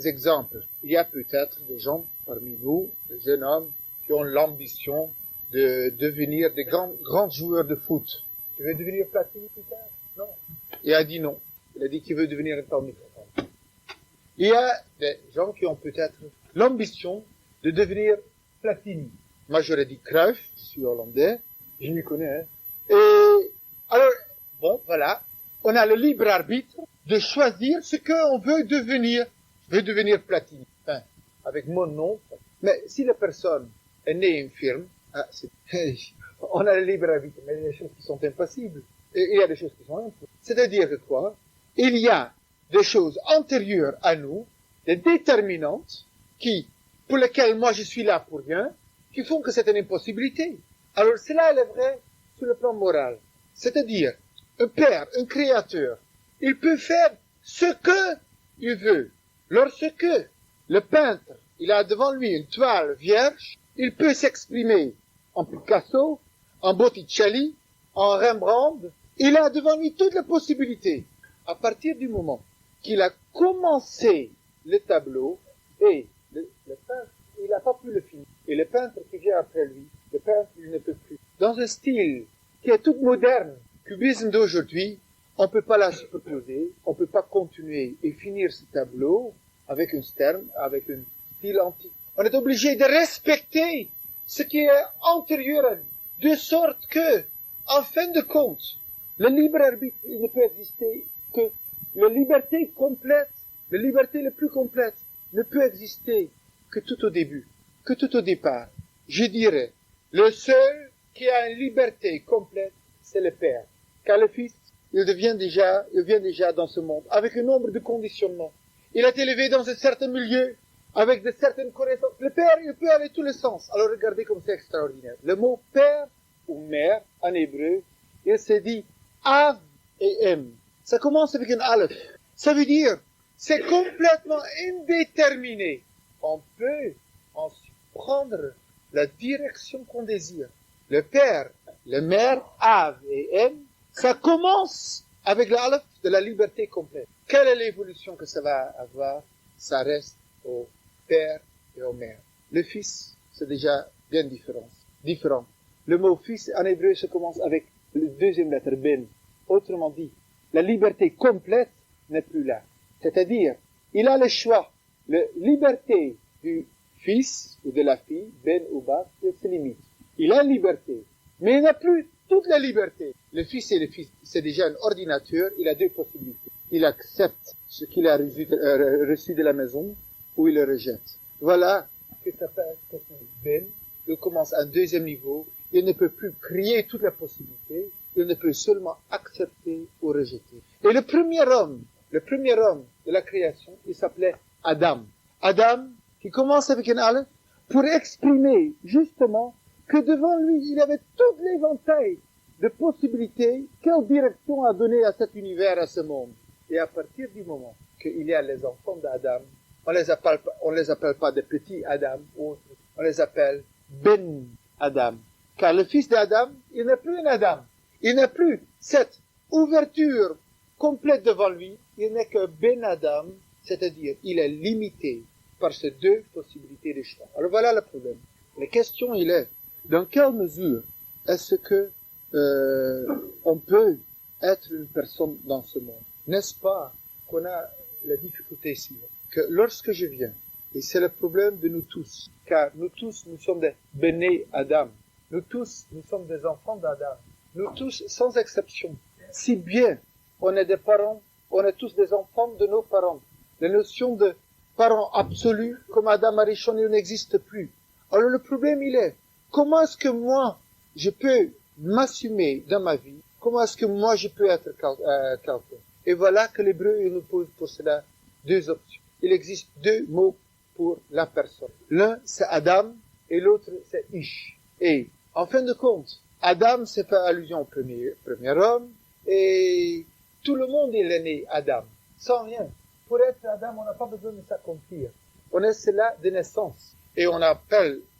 exemples. Il y a peut-être des gens parmi nous, des jeunes hommes, qui ont l'ambition de devenir des grands joueurs de foot. Tu veux devenir Platini plus tard? Non. Il a dit non. Il a dit qu'il veut devenir un torniqueur. Il y a des gens qui ont peut-être l'ambition de devenir Platini. Moi, j'aurais dit Cruyff, je suis hollandais, je m'y connais. Hein. Et alors, bon, voilà, on a le libre arbitre de choisir ce qu'on veut devenir. Je veux devenir Platini, enfin, avec mon nom. Mais si la personne est née infirme, on a le libre arbitre, mais il y a des choses qui sont impossibles. Et il y a des choses qui sont impossibles. C'est-à-dire que quoi? Il y a des choses antérieures à nous, des déterminantes, pour lesquelles moi je suis là pour rien, qui font que c'est une impossibilité. Alors cela, elle est vrai sur le plan moral. C'est-à-dire, un père, un créateur, il peut faire ce que il veut. Lorsque le peintre, il a devant lui une toile vierge, il peut s'exprimer en Picasso, en Botticelli, en Rembrandt. Il a devant lui toutes les possibilités. À partir du moment qu'il a commencé le tableau, et le peintre, il n'a pas pu le finir. Et le peintre qui vient après lui, le peintre, il ne peut plus. Dans un style qui est tout moderne, cubisme d'aujourd'hui, on ne peut pas la superposer, on ne peut pas continuer et finir ce tableau avec un stern, avec un style antique. On est obligé de respecter ce qui est antérieur à lui, de sorte que, en fin de compte, le libre arbitre, il ne peut exister que la liberté complète, la liberté liberté la plus complète ne peut exister que tout au début, que tout au départ. Je dirais, le seul qui a une liberté complète, c'est le Père. Car le Fils, il vient déjà dans ce monde, avec un nombre de conditionnements. Il a été élevé dans un certain milieu, avec de certaines connaissances. Le Père, il peut aller tous les sens. Alors regardez comme c'est extraordinaire. Le mot Père ou Mère, en hébreu, il se dit Av et M. Ça commence avec un Aleph. Ça veut dire, c'est complètement indéterminé. On peut ensuite prendre la direction qu'on désire. Le Père, le Mère, Av et M, ça commence avec l'Aleph de la liberté complète. Quelle est l'évolution que ça va avoir? Ça reste au Père et aux Mères. Le Fils, c'est déjà bien différent. Le mot Fils, en hébreu, se commence avec la deuxième lettre, Ben. Autrement dit, la liberté complète n'est plus là. C'est-à-dire, il a le choix. La liberté du fils ou de la fille, Ben ou Bat, il se limite. Il a une liberté, mais il n'a plus toute la liberté. Le fils, c'est déjà un ordinateur, il a deux possibilités. Il accepte ce qu'il a reçu de la maison, ou il le rejette. Voilà ce que ça fait Ben. Il commence à un deuxième niveau. Il ne peut plus créer toutes les possibilités. Il ne peut seulement accepter ou rejeter. Et le premier homme de la création, il s'appelait Adam. Adam, qui commence avec un aleph, pour exprimer justement que devant lui, il avait tout l'éventail de possibilités, quelle direction a donné à cet univers, à ce monde. Et à partir du moment qu'il y a les enfants d'Adam, on les appelle pas des petits Adam, on les appelle Ben Adam. Car le fils d'Adam, il n'est plus un Adam. Il n'a plus cette ouverture complète devant lui. Il n'est que Ben Adam, c'est-à-dire il est limité par ces deux possibilités de choix. Alors voilà le problème. La question, il est, dans quelle mesure est-ce que on peut être une personne dans ce monde? N'est-ce pas qu'on a la difficulté ici, que lorsque je viens, et c'est le problème de nous tous, car nous tous, nous sommes des béné Adam, nous tous, nous sommes des enfants d'Adam, nous tous, sans exception, si bien on est des parents, on est tous des enfants de nos parents. La notion de parents absolus, comme Adam Arishon, il n'existe plus. Alors le problème, il est, comment est-ce que moi, je peux m'assumer dans ma vie? Comment est-ce que moi, je peux être quelqu'un? Et voilà que l'hébreu, il nous pose pour cela deux options. Il existe deux mots pour la personne. L'un, c'est Adam, et l'autre, c'est Ish. Et, en fin de compte, Adam, c'est fait allusion au premier homme, et tout le monde, il est né Adam, sans rien. Pour être Adam, on n'a pas besoin de s'accomplir. On est cela de naissance. Et on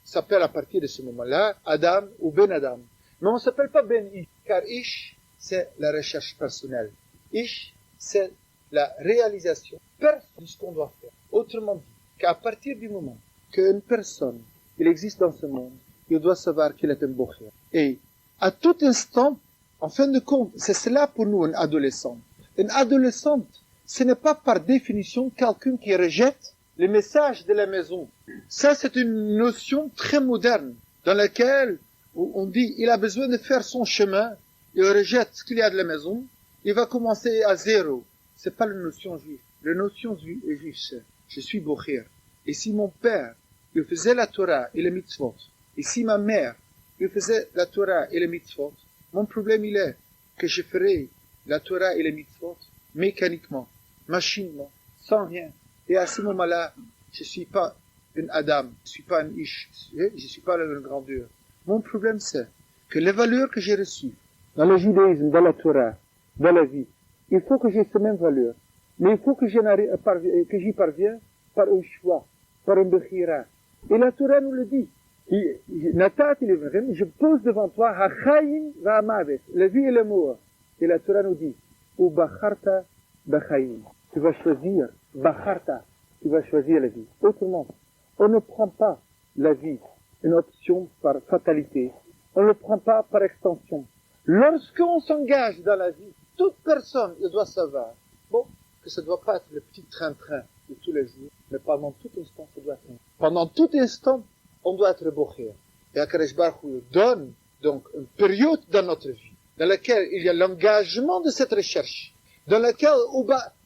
s'appelle à partir de ce moment-là, Adam ou Ben Adam. Mais on ne s'appelle pas Ben Ish, car Ish, c'est la recherche personnelle. Ish, c'est la réalisation de ce qu'on doit faire. Autrement dit, qu'à partir du moment qu'une personne, il existe dans ce monde, il doit savoir qu'il est un bocher. Et à tout instant, en fin de compte, c'est cela pour nous une adolescente. Une adolescente, ce n'est pas par définition quelqu'un qui rejette les messages de la maison. Ça, c'est une notion très moderne, dans laquelle on dit, il a besoin de faire son chemin, il rejette ce qu'il y a de la maison, il va commencer à zéro. C'est pas la notion juive. La notion juive, c'est, je suis bocher. Et si mon père, il faisait la Torah et les mitzvot, et si ma mère, il faisait la Torah et les mitzvot, mon problème, il est que je ferai la Torah et les mitzvot mécaniquement, machinement, sans rien. Et à ce moment-là, je suis pas un Adam, je suis pas un Ish, je suis pas une grandeur. Mon problème, c'est que les valeurs que j'ai reçues dans le judaïsme, dans la Torah, dans la vie, il faut que j'ai ces mêmes valeurs. Mais il faut que j'y parvienne par un choix, par un bechira. Et la Torah nous le dit. Je pose devant toi, hachaim va'amavet, la vie et la mort. Et la Torah nous dit, ou bacharta bachaim. Tu vas choisir, bacharta, tu vas choisir la vie. Autrement, on ne prend pas la vie, une option par fatalité. On ne le prend pas par extension. Lorsqu'on s'engage dans la vie, toute personne, elle doit savoir, que ça ne doit pas être le petit train-train de tous les jours, mais pendant tout instant, ça doit être. Pendant tout instant, on doit être bocher. Et Akadosh Baruch Hu donne donc une période dans notre vie, dans laquelle il y a l'engagement de cette recherche, dans laquelle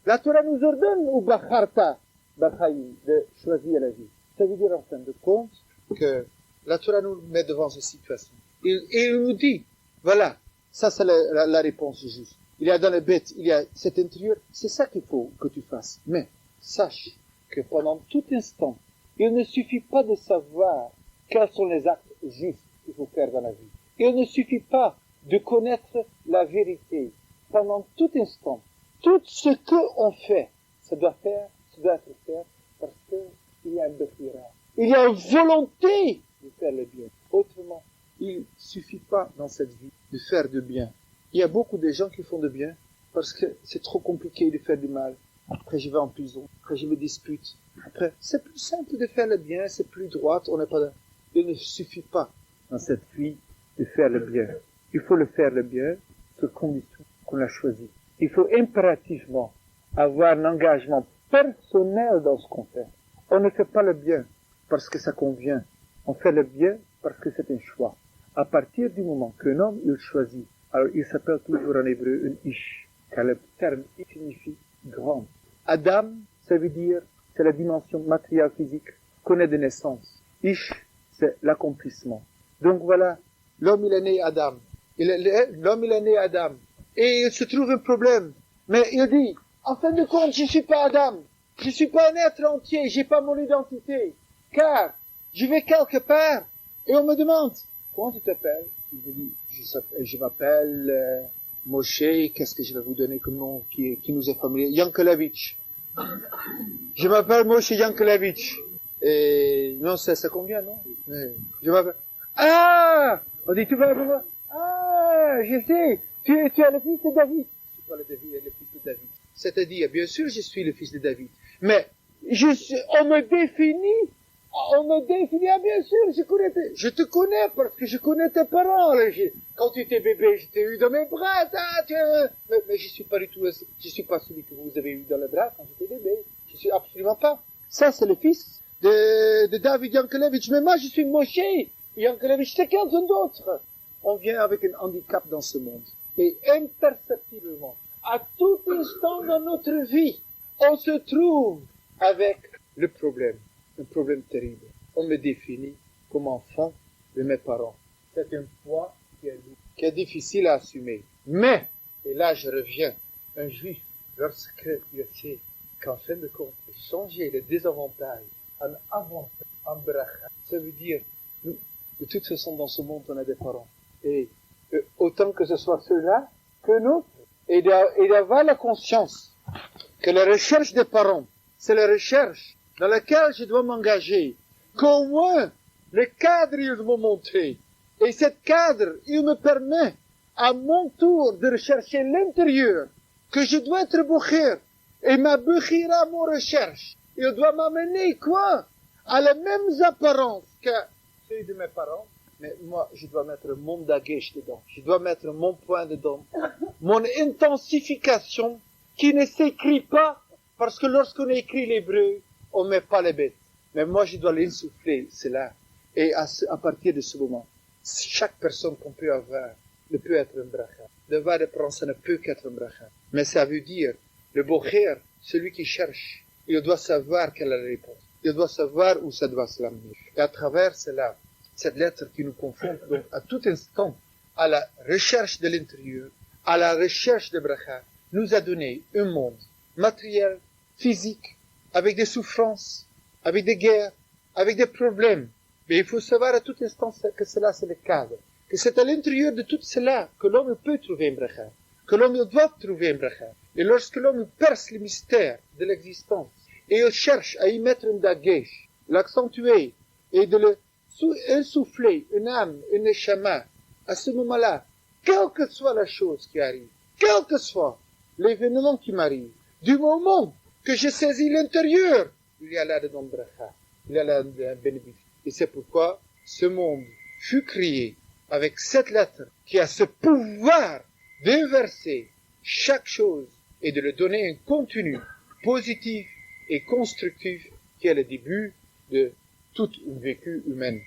la Torah nous ordonne, Ubacharta, de choisir la vie. Ça veut dire en fin de compte que la Torah nous met devant cette situation. Et il nous dit, voilà, ça c'est la réponse juste. Il y a dans les bêtes, il y a cet intérieur, c'est ça qu'il faut que tu fasses. Mais sache que pendant tout instant, il ne suffit pas de savoir quels sont les actes justes qu'il faut faire dans la vie. Il ne suffit pas de connaître la vérité. Pendant tout instant, tout ce qu'on fait, ça doit être fait parce qu'il y a un bechira. Il y a une volonté de faire le bien. Autrement, il suffit pas dans cette vie de faire du bien. Il y a beaucoup de gens qui font du bien parce que c'est trop compliqué de faire du mal. Après, je vais en prison. Après, je me dispute. Après, c'est plus simple de faire le bien, c'est plus droit, on n'est pas... Il ne suffit pas dans cette vie de faire le bien. Il faut le faire le bien sur condition qu'on l'a choisi. Il faut impérativement avoir un engagement personnel dans ce qu'on fait. On ne fait pas le bien parce que ça convient. On fait le bien parce que c'est un choix. À partir du moment qu'un homme, il choisit, alors il s'appelle toujours en hébreu un ish, car le terme ish signifie grand. Adam, ça veut dire, c'est la dimension matérielle physique qu'on est de naissance. Ish, c'est l'accomplissement. Donc voilà, l'homme il est né Adam. L'homme il est né Adam. Et il se trouve un problème. Mais il dit, en fin de compte, je suis pas Adam. Je suis pas un être entier. J'ai pas mon identité. Car, je vais quelque part. Et on me demande, comment tu t'appelles? Il me dit, je m'appelle Moshe. Qu'est-ce que je vais vous donner comme nom qui nous est familier? Yankelevitch. Je m'appelle Moshe Yankelevitch. Et non, ça convient, non? Je m'appelle... Ah! On dit, tu vas voir? Ah, je sais. Tu es le fils de David. Je suis pas le fils de David. C'est-à-dire, bien sûr, je suis le fils de David. Mais, on me définit, ah, bien sûr, je te connais parce que je connais tes parents. Quand tu étais bébé, je t'ai eu dans mes bras, mais je suis pas du tout, je suis pas celui que vous avez eu dans les bras quand j'étais bébé. Je suis absolument pas. Ça, c'est le fils de David Yankelevitch. Mais moi, je suis Moshe Yankelevitch, c'est quelqu'un d'autre. On vient avec un handicap dans ce monde. Et imperceptiblement, à tout instant dans notre vie, on se trouve avec le problème, un problème terrible. On me définit comme enfant de mes parents. C'est un poids qui est difficile à assumer. Mais, et là je reviens, un juif, lorsque il sait qu'en fin de compte, changer les désavantages en avantage, en bracha, ça veut dire, nous, de toute façon dans ce monde on a des parents. Et autant que ce soit ceux-là que nous, et d'avoir la conscience que la recherche des parents, c'est la recherche dans laquelle je dois m'engager, qu'au moins le cadre ils m'ont montré, et ce cadre il me permet à mon tour de rechercher l'intérieur, que je dois être bokhir, et ma bokhira, mon recherche, il doit m'amener quoi? À les mêmes apparences que ceux de mes parents. Mais moi, je dois mettre mon dagesh dedans. Je dois mettre mon point dedans. Mon intensification qui ne s'écrit pas parce que lorsqu'on écrit l'hébreu, on met pas les bêtes. Mais moi, je dois l'insuffler, cela. Et à partir de ce moment, chaque personne qu'on peut avoir ne peut être un bracha. Devoir de prendre, ça ne peut qu'être un bracha. Mais ça veut dire, le bocher, celui qui cherche, il doit savoir quelle est la réponse. Il doit savoir où ça doit se l'amener. Et à travers cela, cette lettre qui nous confronte donc à tout instant à la recherche de l'intérieur, à la recherche de bracha, nous a donné un monde matériel, physique, avec des souffrances, avec des guerres, avec des problèmes. Mais il faut savoir à tout instant que cela c'est le cadre, que c'est à l'intérieur de tout cela que l'homme peut trouver un bracha, que l'homme doit trouver un bracha. Et lorsque l'homme perce le mystère de l'existence et il cherche à y mettre un dagesh, l'accentuer et de le insouffler une âme, une neshama, à ce moment-là, quelle que soit la chose qui arrive, quel que soit l'événement qui m'arrive, du moment que je saisis l'intérieur, il y a là dedans bracha, il y a là un bénéfice. Et c'est pourquoi ce monde fut créé avec cette lettre qui a ce pouvoir d'inverser chaque chose et de lui donner un contenu positif et constructif qui est le début de toute une vécu humaine.